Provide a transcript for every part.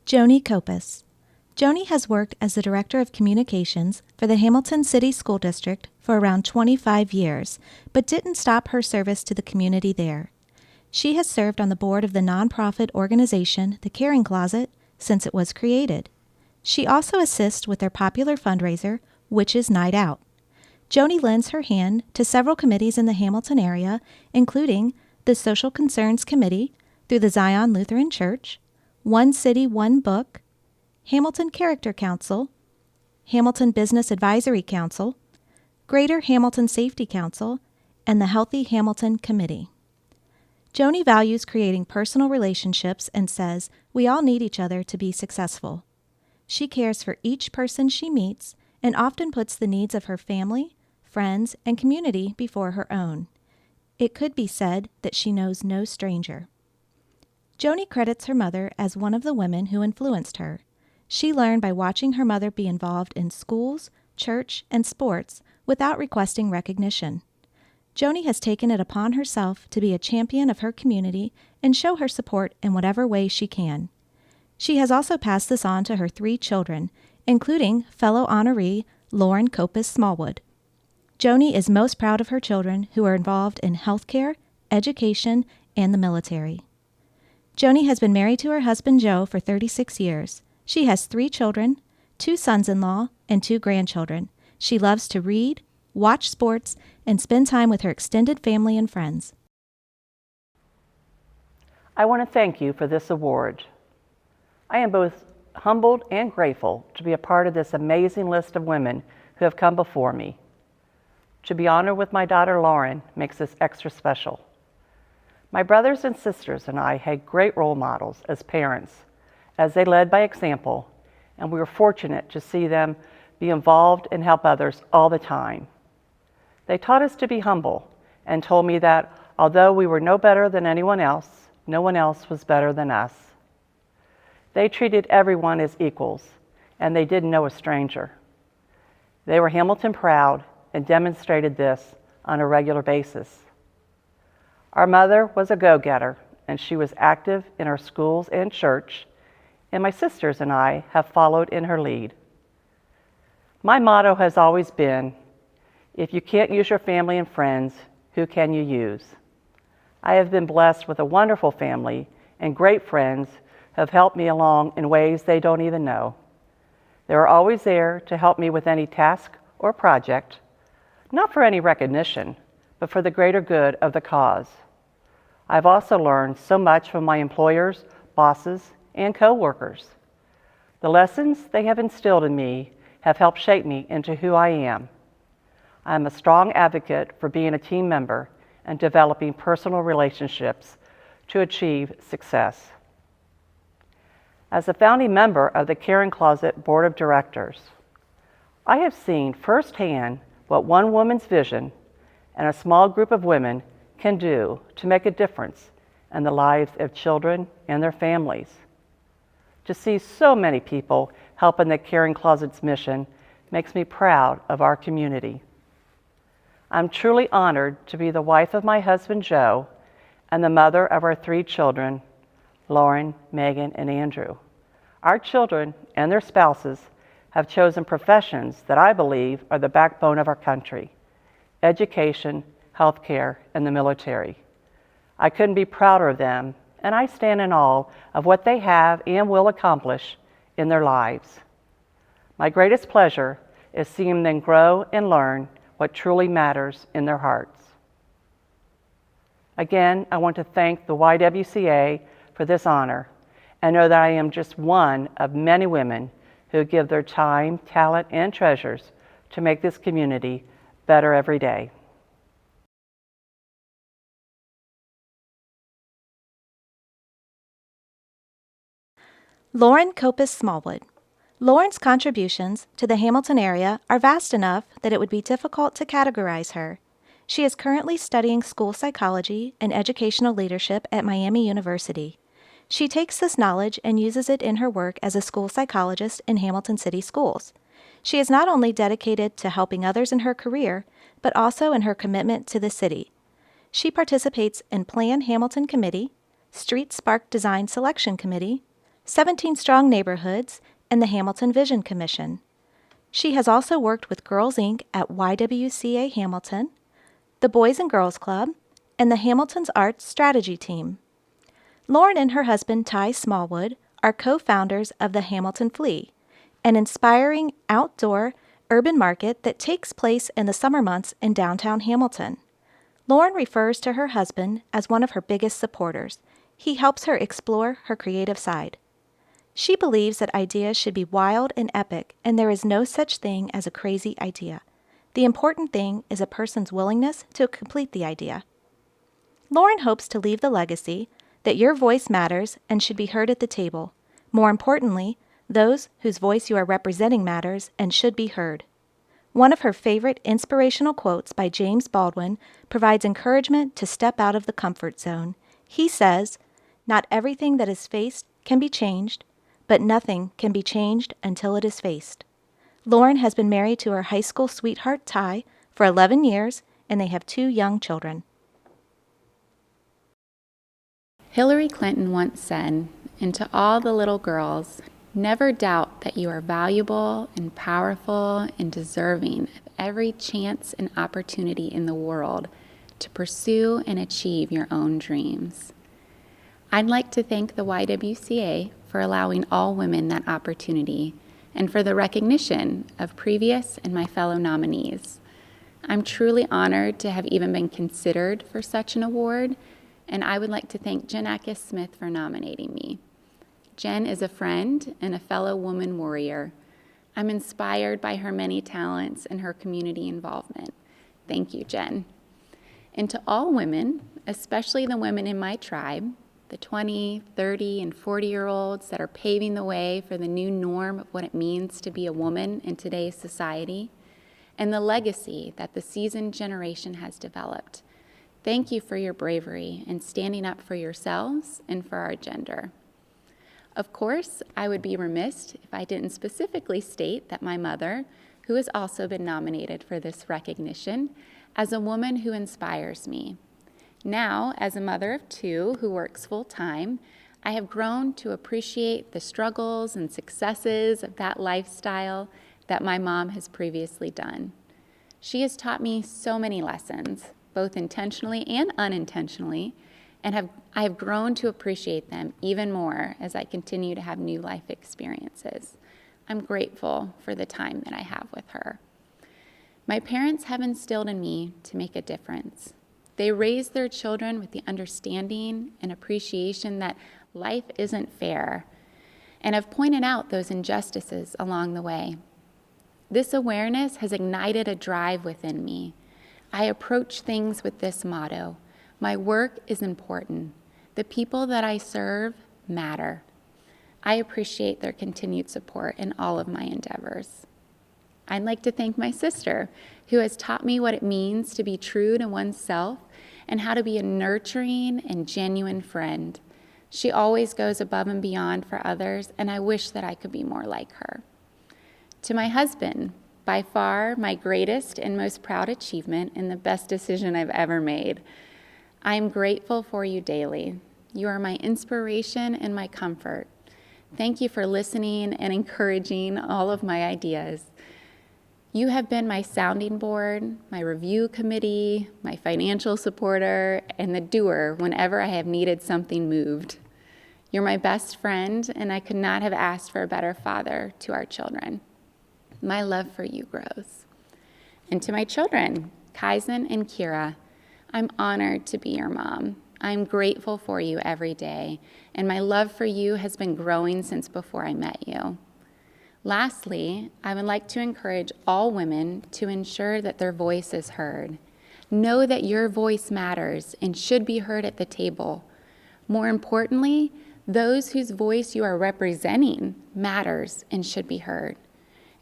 Joanie Copas. Joanie has worked as the Director of Communications for the Hamilton City School District for around 25 years, but didn't stop her service to the community there. She has served on the board of the nonprofit organization The Caring Closet since it was created. She also assists with their popular fundraiser, Witches Night Out. Joanie lends her hand to several committees in the Hamilton area, including the Social Concerns Committee through the Zion Lutheran Church, One City, One Book, Hamilton Character Council, Hamilton Business Advisory Council, Greater Hamilton Safety Council, and the Healthy Hamilton Committee. Joanie values creating personal relationships and says we all need each other to be successful. She cares for each person she meets and often puts the needs of her family, friends, and community before her own. It could be said that she knows no stranger. Joanie credits her mother as one of the women who influenced her. She learned by watching her mother be involved in schools, church, and sports without requesting recognition. Joanie has taken it upon herself to be a champion of her community and show her support in whatever way she can. She has also passed this on to her 3 children, including fellow honoree Lauren Copas Smallwood. Joanie is most proud of her children who are involved in healthcare, education, and the military. Joanie has been married to her husband Joe for 36 years. She has 3 children, 2 sons-in-law, and 2 grandchildren. She loves to read, watch sports, and spend time with her extended family and friends. I want to thank you for this award. I am both humbled and grateful to be a part of this amazing list of women who have come before me. To be honored with my daughter Lauren makes this extra special. My brothers and sisters and I had great role models as parents, as they led by example, and we were fortunate to see them be involved and help others all the time. They taught us to be humble and told me that although we were no better than anyone else, no one else was better than us. They treated everyone as equals, and they didn't know a stranger. They were Hamilton proud and demonstrated this on a regular basis. Our mother was a go-getter, and she was active in our schools and church, and my sisters and I have followed in her lead. My motto has always been, if you can't use your family and friends, who can you use? I have been blessed with a wonderful family and great friends who have helped me along in ways they don't even know. They are always there to help me with any task or project, not for any recognition, but for the greater good of the cause. I've also learned so much from my employers, bosses, and co-workers. The lessons they have instilled in me have helped shape me into who I am. I'm a strong advocate for being a team member and developing personal relationships to achieve success. As a founding member of the Caring Closet Board of Directors, I have seen firsthand what one woman's vision and a small group of women can do to make a difference in the lives of children and their families. To see so many people help in the Caring Closet's mission makes me proud of our community. I'm truly honored to be the wife of my husband Joe and the mother of our 3 children, Lauren, Megan, and Andrew. Our children and their spouses have chosen professions that I believe are the backbone of our country: education, healthcare, and the military. I couldn't be prouder of them, and I stand in awe of what they have and will accomplish in their lives. My greatest pleasure is seeing them grow and learn what truly matters in their hearts. Again, I want to thank the YWCA for this honor and know that I am just one of many women who give their time, talent, and treasures to make this community better every day. Lauren Copas Smallwood. Lauren's contributions to the Hamilton area are vast enough that it would be difficult to categorize her. She is currently studying school psychology and educational leadership at Miami University. She takes this knowledge and uses it in her work as a school psychologist in Hamilton City Schools. She is not only dedicated to helping others in her career, but also in her commitment to the city. She participates in Plan Hamilton Committee, Street Spark Design Selection Committee, 17 Strong Neighborhoods, and the Hamilton Vision Commission. She has also worked with Girls Inc. at YWCA Hamilton, the Boys and Girls Club, and the Hamilton's Arts Strategy Team. Lauren and her husband, Ty Smallwood, are co-founders of the Hamilton Flea, an inspiring outdoor urban market that takes place in the summer months in downtown Hamilton. Lauren refers to her husband as one of her biggest supporters. He helps her explore her creative side. She believes that ideas should be wild and epic, and there is no such thing as a crazy idea. The important thing is a person's willingness to complete the idea. Lauren hopes to leave the legacy that your voice matters and should be heard at the table. More importantly, those whose voice you are representing matters and should be heard. One of her favorite inspirational quotes by James Baldwin provides encouragement to step out of the comfort zone. He says, "Not everything that is faced can be changed, but nothing can be changed until it is faced." Lauren has been married to her high school sweetheart, Ty, for 11 years, and they have 2 young children. Hillary Clinton once said, "And to all the little girls, never doubt that you are valuable and powerful and deserving of every chance and opportunity in the world to pursue and achieve your own dreams." I'd like to thank the YWCA for allowing all women that opportunity and for the recognition of previous and my fellow nominees. I'm truly honored to have even been considered for such an award, and I would like to thank Jen Ackes-Smith for nominating me. Jen is a friend and a fellow woman warrior. I'm inspired by her many talents and her community involvement. Thank you, Jen. And to all women, especially the women in my tribe, the 20, 30, and 40-year-olds that are paving the way for the new norm of what it means to be a woman in today's society, and the legacy that the seasoned generation has developed. Thank you for your bravery in standing up for yourselves and for our gender. Of course, I would be remiss if I didn't specifically state that my mother, who has also been nominated for this recognition, as a woman who inspires me. Now, as a mother of 2 who works full-time, I have grown to appreciate the struggles and successes of that lifestyle that my mom has previously done. She has taught me so many lessons, both intentionally and unintentionally, and I have grown to appreciate them even more as I continue to have new life experiences. I'm grateful for the time that I have with her. My parents have instilled in me to make a difference. They raise their children with the understanding and appreciation that life isn't fair, and have pointed out those injustices along the way. This awareness has ignited a drive within me. I approach things with this motto: my work is important. The people that I serve matter. I appreciate their continued support in all of my endeavors. I'd like to thank my sister, who has taught me what it means to be true to oneself and how to be a nurturing and genuine friend. She always goes above and beyond for others, and I wish that I could be more like her. To my husband, by far my greatest and most proud achievement and the best decision I've ever made. I am grateful for you daily. You are my inspiration and my comfort. Thank you for listening and encouraging all of my ideas. You have been my sounding board, my review committee, my financial supporter, and the doer whenever I have needed something moved. You're my best friend, and I could not have asked for a better father to our children. My love for you grows. And to my children, Kaizen and Kira, I'm honored to be your mom. I'm grateful for you every day, and my love for you has been growing since before I met you. Lastly, I would like to encourage all women to ensure that their voice is heard. Know that your voice matters and should be heard at the table. More importantly, those whose voice you are representing matters and should be heard.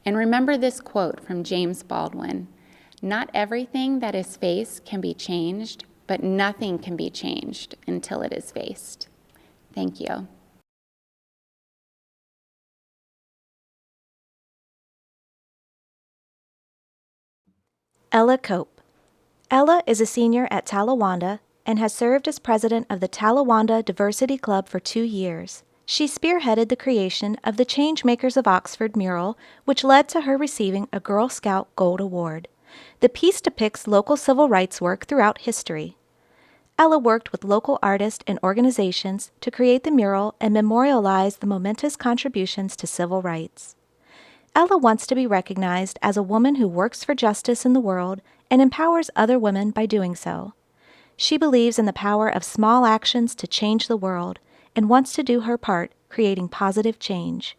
And remember this quote from James Baldwin: "Not everything that is faced can be changed, but nothing can be changed until it is faced." Thank you. Ella Cope. Ella is a senior at Talawanda and has served as president of the Talawanda Diversity Club for 2 years. She spearheaded the creation of the Changemakers of Oxford mural, which led to her receiving a Girl Scout Gold Award. The piece depicts local civil rights work throughout history. Ella worked with local artists and organizations to create the mural and memorialize the momentous contributions to civil rights. Ella wants to be recognized as a woman who works for justice in the world and empowers other women by doing so. She believes in the power of small actions to change the world and wants to do her part, creating positive change.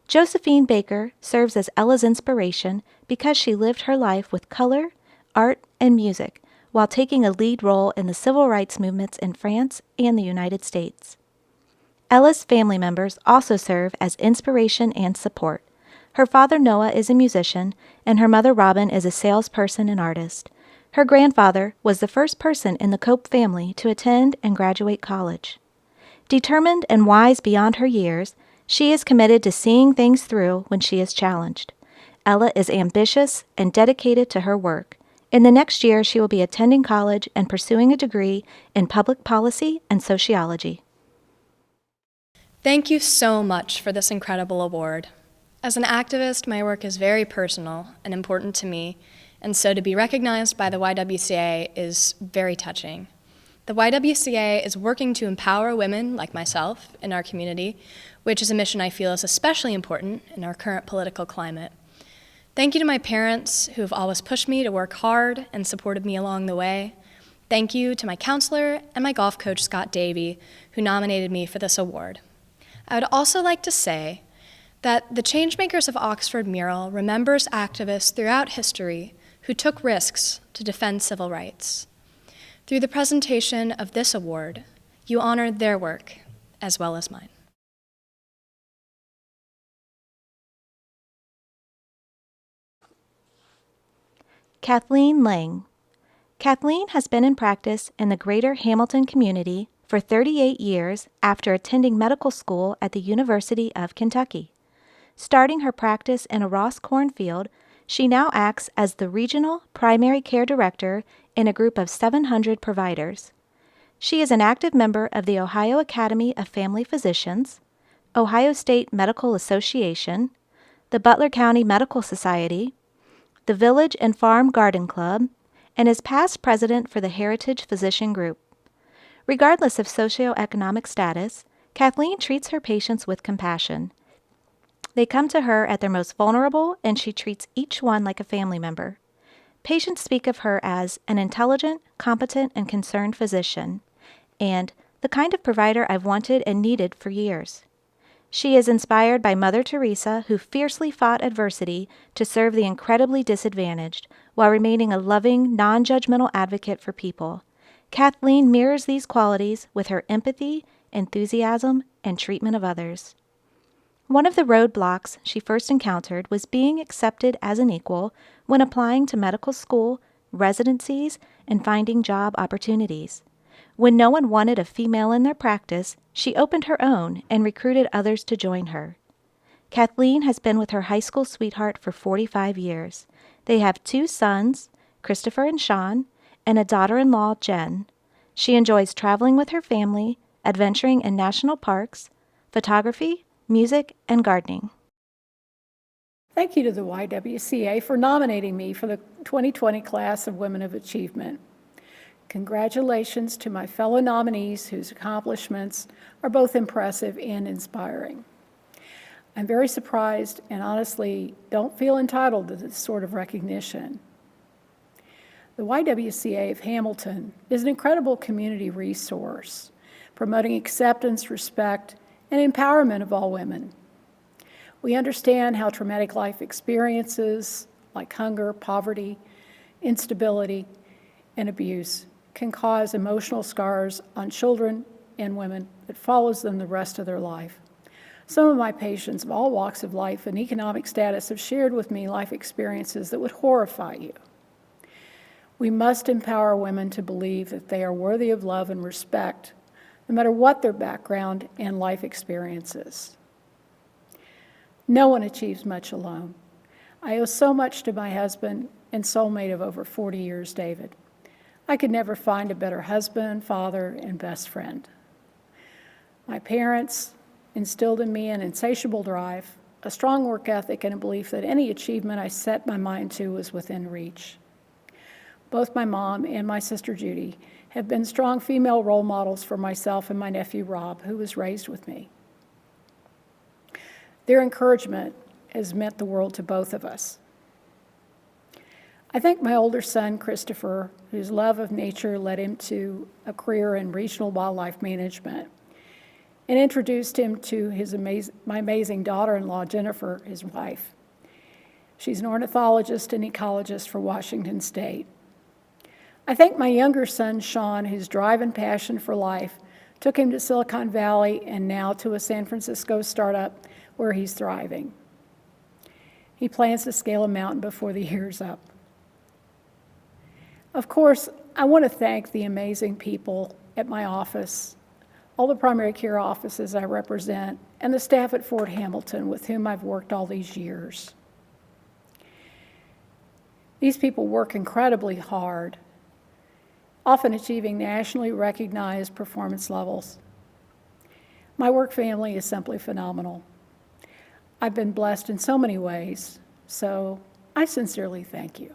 Josephine Baker serves as Ella's inspiration because she lived her life with color, art, and music while taking a lead role in the civil rights movements in France and the United States. Ella's family members also serve as inspiration and support. Her father Noah is a musician, and her mother Robin is a salesperson and artist. Her grandfather was the first person in the Cope family to attend and graduate college. Determined and wise beyond her years, she is committed to seeing things through when she is challenged. Ella is ambitious and dedicated to her work. In the next year, she will be attending college and pursuing a degree in public policy and sociology. Thank you so much for this incredible award. As an activist, my work is very personal and important to me, and so to be recognized by the YWCA is very touching. The YWCA is working to empower women like myself in our community, which is a mission I feel is especially important in our current political climate. Thank you to my parents who have always pushed me to work hard and supported me along the way. Thank you to my counselor and my golf coach, Scott Davey, who nominated me for this award. I would also like to say that the Changemakers of Oxford mural remembers activists throughout history who took risks to defend civil rights. Through the presentation of this award, you honored their work as well as mine. Kathleen Lange. Kathleen has been in practice in the greater Hamilton community for 38 years after attending medical school at the University of Kentucky. Starting her practice in a Ross cornfield, she now acts as the Regional Primary Care Director in a group of 700 providers. She is an active member of the Ohio Academy of Family Physicians, Ohio State Medical Association, the Butler County Medical Society, the Village and Farm Garden Club, and is past president for the Heritage Physician Group. Regardless of socioeconomic status, Kathleen treats her patients with compassion. They come to her at their most vulnerable, and she treats each one like a family member. Patients speak of her as an intelligent, competent, and concerned physician, and the kind of provider I've wanted and needed for years. She is inspired by Mother Teresa, who fiercely fought adversity to serve the incredibly disadvantaged, while remaining a loving, non-judgmental advocate for people. Kathleen mirrors these qualities with her empathy, enthusiasm, and treatment of others. One of the roadblocks she first encountered was being accepted as an equal when applying to medical school, residencies, and finding job opportunities. When no one wanted a female in their practice, she opened her own and recruited others to join her. Kathleen has been with her high school sweetheart for 45 years. They have 2 sons, Christopher and Sean, and a daughter-in-law, Jen. She enjoys traveling with her family, adventuring in national parks, photography, music, and gardening. Thank you to the YWCA for nominating me for the 2020 class of Women of Achievement. Congratulations to my fellow nominees whose accomplishments are both impressive and inspiring. I'm very surprised and honestly don't feel entitled to this sort of recognition. The YWCA of Hamilton is an incredible community resource, promoting acceptance, respect, and empowerment of all women. We understand how traumatic life experiences like hunger, poverty, instability, and abuse can cause emotional scars on children and women that follows them the rest of their life. Some of my patients of all walks of life and economic status have shared with me life experiences that would horrify you. We must empower women to believe that they are worthy of love and respect, no matter what their background and life experiences. No one achieves much alone. I owe so much to my husband and soulmate of over 40 years, David. I could never find a better husband, father, and best friend. My parents, instilled in me an insatiable drive, a strong work ethic, and a belief that any achievement I set my mind to was within reach. Both my mom and my sister Judy have been strong female role models for myself and my nephew Rob, who was raised with me. Their encouragement has meant the world to both of us. I thank my older son, Christopher, whose love of nature led him to a career in regional wildlife management, and introduced him to my amazing daughter-in-law, Jennifer, his wife. She's an ornithologist and ecologist for Washington State. I thank my younger son, Sean, whose drive and passion for life took him to Silicon Valley and now to a San Francisco startup where he's thriving. He plans to scale a mountain before the year's up. Of course, I want to thank the amazing people at my office, all the primary care offices I represent, and the staff at Fort Hamilton with whom I've worked all these years. These people work incredibly hard, often achieving nationally recognized performance levels. My work family is simply phenomenal. I've been blessed in so many ways, so I sincerely thank you.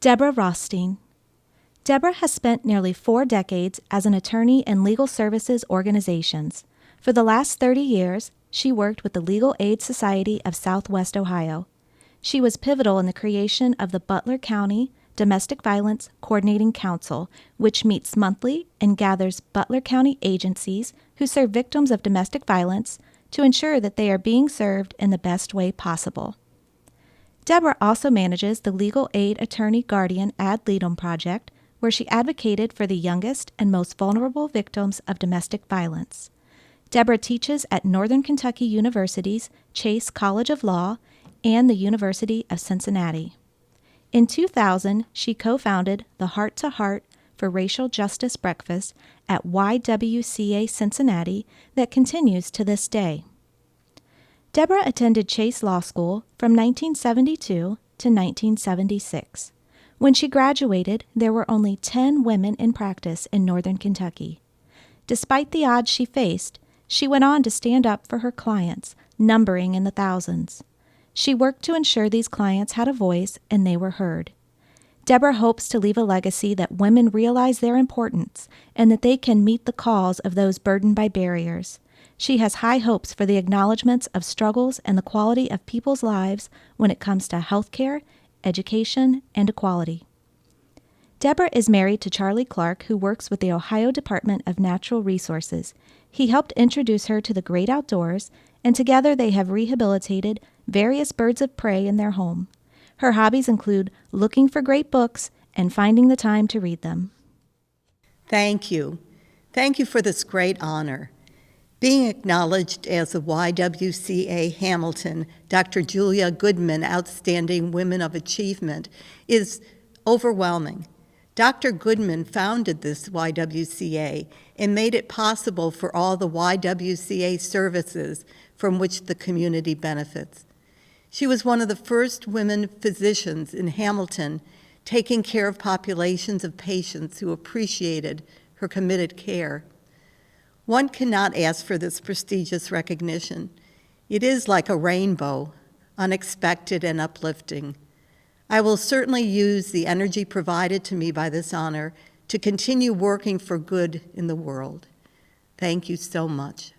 Debra Rothstein. Debra has spent nearly 4 decades as an attorney in legal services organizations. For the last 30 years, she worked with the Legal Aid Society of Southwest Ohio. She was pivotal in the creation of the Butler County Domestic Violence Coordinating Council, which meets monthly and gathers Butler County agencies who serve victims of domestic violence to ensure that they are being served in the best way possible. Debra also manages the Legal Aid Attorney Guardian Ad Litem project, where she advocated for the youngest and most vulnerable victims of domestic violence. Debra teaches at Northern Kentucky University's Chase College of Law and the University of Cincinnati. In 2000, she co-founded the Heart to Heart for Racial Justice Breakfast at YWCA Cincinnati that continues to this day. Debra attended Chase Law School from 1972 to 1976. When she graduated, there were only 10 women in practice in Northern Kentucky. Despite the odds she faced, she went on to stand up for her clients, numbering in the thousands. She worked to ensure these clients had a voice and they were heard. Debra hopes to leave a legacy that women realize their importance and that they can meet the calls of those burdened by barriers. She has high hopes for the acknowledgments of struggles and the quality of people's lives when it comes to healthcare, education, and equality. Debra is married to Charlie Clark, who works with the Ohio Department of Natural Resources. He helped introduce her to the great outdoors, and together they have rehabilitated various birds of prey in their home. Her hobbies include looking for great books and finding the time to read them. Thank you. Thank you for this great honor. Being acknowledged as a YWCA Hamilton Dr. Julia Goodman Outstanding Women of Achievement is overwhelming. Dr. Goodman founded this YWCA and made it possible for all the YWCA services from which the community benefits. She was one of the first women physicians in Hamilton taking care of populations of patients who appreciated her committed care. One cannot ask for this prestigious recognition. It is like a rainbow, unexpected and uplifting. I will certainly use the energy provided to me by this honor to continue working for good in the world. Thank you so much.